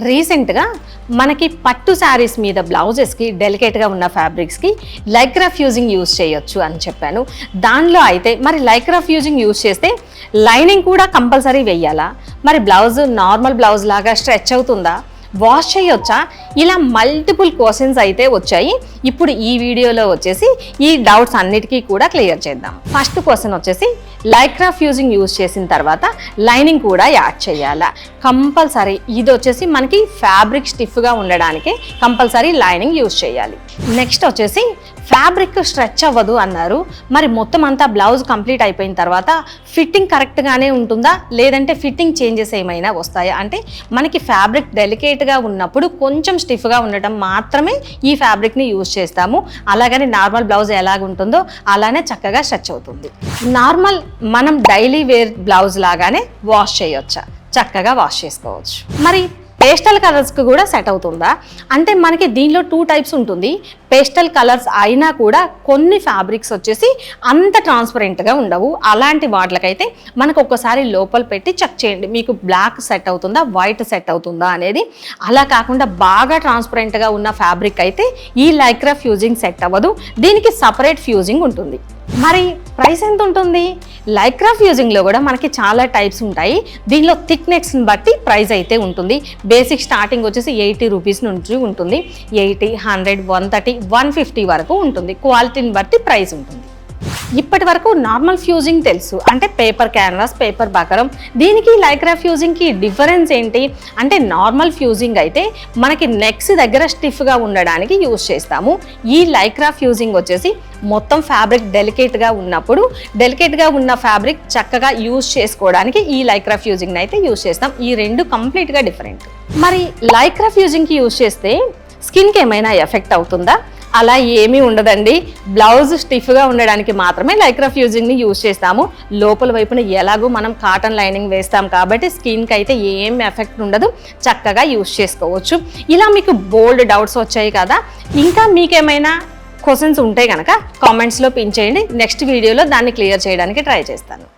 రీసెంట్గా మనకి పట్టు శారీస్ మీద బ్లౌజెస్కి డెలికేట్గా ఉన్న ఫ్యాబ్రిక్స్కి లైక్రా ఫ్యూజింగ్ యూజ్ చేయొచ్చు అని చెప్పాను. దానిలో అయితే మరి లైక్రా ఫ్యూజింగ్ యూజ్ చేస్తే లైనింగ్ కూడా కంపల్సరీ వెయ్యాలా, మరి బ్లౌజ్ నార్మల్ బ్లౌజ్ లాగా స్ట్రెచ్ అవుతుందా, వాష్ చేయొచ్చా, ఇలా మల్టిపుల్ క్వశ్చన్స్ అయితే వచ్చాయి. ఇప్పుడు ఈ వీడియోలో వచ్చేసి ఈ డౌట్స్ అన్నిటికీ కూడా క్లియర్ చేద్దాం. ఫస్ట్ క్వశ్చన్ వచ్చేసి లైక్రా ఫ్యూజింగ్ యూజ్ చేసిన తర్వాత లైనింగ్ కూడా యాడ్ చేయాలా? కంపల్సరీ. ఇది వచ్చేసి మనకి ఫ్యాబ్రిక్ స్టిఫ్గా ఉండడానికి కంపల్సరీ లైనింగ్ యూజ్ చేయాలి. నెక్స్ట్ వచ్చేసి ఫ్యాబ్రిక్ స్ట్రెచ్ అవ్వదు అన్నారు. మరి మొత్తం అంతా బ్లౌజ్ కంప్లీట్ అయిపోయిన తర్వాత ఫిట్టింగ్ కరెక్ట్గానే ఉంటుందా, లేదంటే ఫిట్టింగ్ చేంజెస్ ఏమైనా వస్తాయా? అంటే మనకి ఫ్యాబ్రిక్ డెలికేట్గా ఉన్నప్పుడు కొంచెం స్టిఫ్గా ఉండటం మాత్రమే ఈ ఫ్యాబ్రిక్ని యూజ్ చేస్తాము. అలాగని నార్మల్ బ్లౌజ్ ఎలాగుంటుందో అలానే చక్కగా స్ట్రెచ్ అవుతుంది. నార్మల్ మనం డైలీ వేర్ బ్లౌజ్ లాగానే వాష్ చేయొచ్చా? చక్కగా వాష్ చేసుకోవచ్చు. మరి పేస్టల్ కలర్స్కి కూడా సెట్ అవుతుందా అంటే మనకి దీనిలో 2 టైప్స్ ఉంటుంది. పేస్టల్ కలర్స్ అయినా కూడా కొన్ని ఫ్యాబ్రిక్స్ వచ్చేసి అంత ట్రాన్స్పరెంట్గా ఉండవు. అలాంటి వాటికైతే మనకు ఒక్కసారి లోపల పెట్టి చెక్ చేయండి, మీకు బ్లాక్ సెట్ అవుతుందా, వైట్ సెట్ అవుతుందా అనేది. అలా కాకుండా బాగా ట్రాన్స్పరెంట్గా ఉన్న ఫ్యాబ్రిక్ అయితే ఈ లైక్రా ఫ్యూజింగ్ సెట్ అవ్వదు. దీనికి సపరేట్ ఫ్యూజింగ్ ఉంటుంది. మరి ప్రైస్ ఎంత ఉంటుంది? లైక్రా ఫ్యూజింగ్లో కూడా మనకి చాలా టైప్స్ ఉంటాయి. దీనిలో థిక్నెస్ని బట్టి ప్రైస్ అయితే ఉంటుంది. బేసిక్ స్టార్టింగ్ వచ్చేసి 80 రూపీస్ నుంచి ఉంటుంది. 80, 100, 130, 150 వరకు ఉంటుంది. క్వాలిటీని బట్టి ప్రైస్ ఉంటుంది. ఇప్పటి వరకు నార్మల్ ఫ్యూజింగ్ తెలుసు, అంటే పేపర్ క్యాన్వాస్, పేపర్ బకరం. దీనికి లైక్రా ఫ్యూజింగ్కి డిఫరెన్స్ ఏంటి అంటే నార్మల్ ఫ్యూజింగ్ అయితే మనకి నెక్స్ దగ్గర స్టిఫ్గా ఉండడానికి యూజ్ చేస్తాము. ఈ లైక్రా ఫ్యూజింగ్ వచ్చేసి మొత్తం ఫ్యాబ్రిక్ డెలికేట్గా ఉన్నప్పుడు డెలికేట్గా ఉన్న ఫ్యాబ్రిక్ చక్కగా యూజ్ చేసుకోవడానికి ఈ లైక్రా ఫ్యూజింగ్ని అయితే యూజ్ చేస్తాం. ఈ రెండు కంప్లీట్గా డిఫరెంట్. మరి లైక్రా ఫ్యూజింగ్కి యూజ్ చేస్తే స్కిన్కి ఏమైనా ఎఫెక్ట్ అవుతుందా? అలా ఏమీ ఉండదండి. బ్లౌజ్ స్టిఫ్గా ఉండడానికి మాత్రమే లైక్రా ఫ్యూజింగ్ని యూజ్ చేస్తాము. లోపల వైపున ఎలాగో మనం కాటన్ లైనింగ్ వేస్తాం కాబట్టి స్కిన్కి అయితే ఏం ఎఫెక్ట్ ఉండదు. చక్కగా యూజ్ చేసుకోవచ్చు. ఇలా మీకు బోల్డ్ డౌట్స్ వచ్చాయి కదా. ఇంకా మీకేమైనా క్వశ్చన్స్ ఉంటే కనుక కామెంట్స్లో పిన్ చేయండి. నెక్స్ట్ వీడియోలో దాన్ని క్లియర్ చేయడానికి ట్రై చేస్తాను.